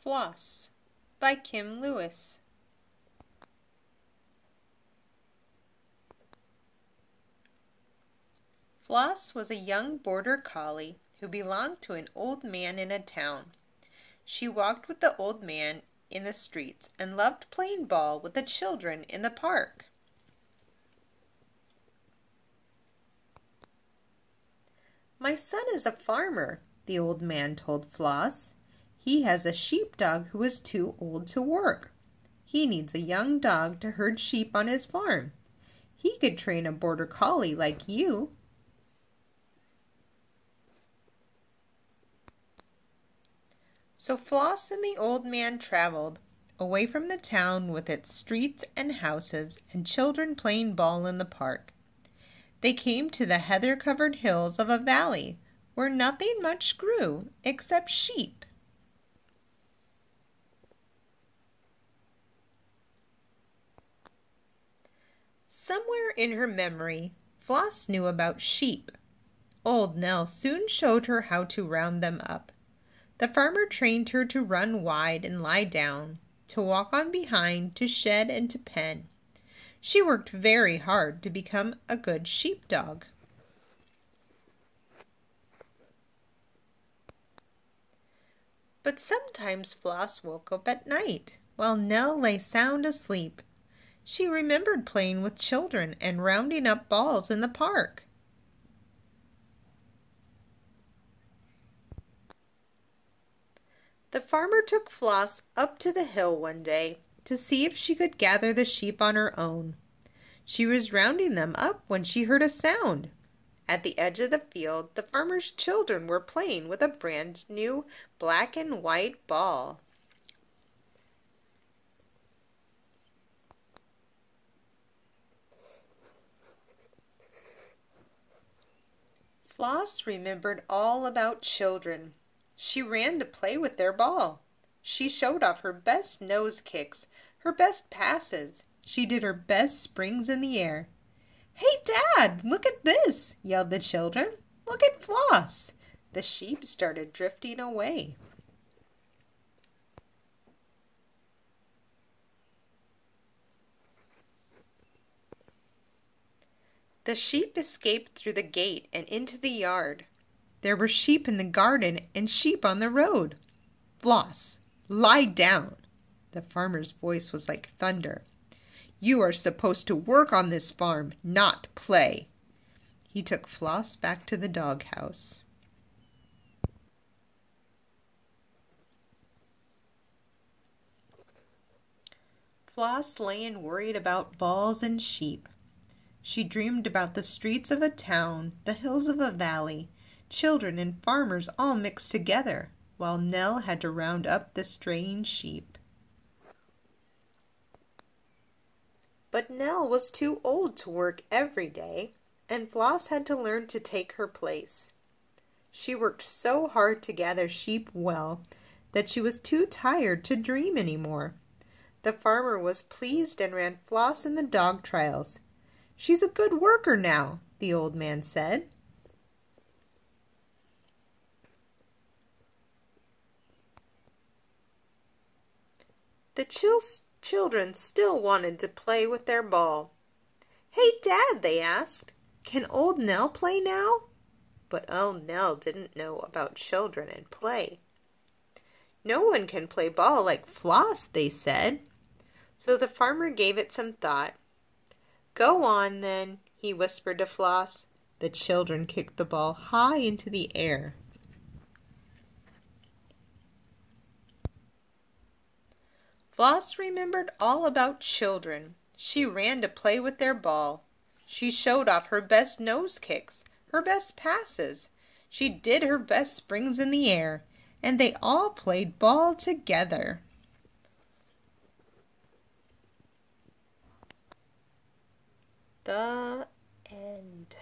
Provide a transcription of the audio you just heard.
Floss by Kim Lewis. Floss was a young border collie who belonged to an old man in a town. She walked with the old man in the streets and loved playing ball with the children in the park. "My son is a farmer," the old man told Floss. "He has a sheepdog who is too old to work. He needs a young dog to herd sheep on his farm. He could train a border collie like you." So Floss and the old man traveled away from the town with its streets and houses and children playing ball in the park. They came to the heather-covered hills of a valley where nothing much grew except sheep. Somewhere in her memory, Floss knew about sheep. Old Nell soon showed her how to round them up. The farmer trained her to run wide and lie down, to walk on behind, to shed and to pen. She worked very hard to become a good sheepdog. But sometimes Floss woke up at night while Nell lay sound asleep. She remembered playing with children and rounding up balls in the park. The farmer took Floss up to the hill one day to see if she could gather the sheep on her own. She was rounding them up when she heard a sound. At the edge of the field, the farmer's children were playing with a brand new black and white ball. Floss remembered all about children. She ran to play with their ball. She showed off her best nose kicks, her best passes. She did her best springs in the air. "Hey, Dad, look at this!" yelled the children. "Look at Floss!" The sheep started drifting away. The sheep escaped through the gate and into the yard. There were sheep in the garden and sheep on the road. "Floss, lie down!" The farmer's voice was like thunder. "You are supposed to work on this farm, not play." He took Floss back to the doghouse. Floss lay and worried about balls and sheep. She dreamed about the streets of a town, the hills of a valley, children and farmers all mixed together, while Nell had to round up the straying sheep. But Nell was too old to work every day, and Floss had to learn to take her place. She worked so hard to gather sheep well that she was too tired to dream any more. The farmer was pleased and ran Floss in the dog trials. "She's a good worker now," the old man said. The children still wanted to play with their ball. "Hey, Dad," they asked, "can old Nell play now?" But old Nell didn't know about children and play. "No one can play ball like Floss," they said. So the farmer gave it some thought. "Go on, then," he whispered to Floss. The children kicked the ball high into the air. Floss remembered all about children. She ran to play with their ball. She showed off her best nose kicks, her best passes. She did her best springs in the air, and they all played ball together. The end.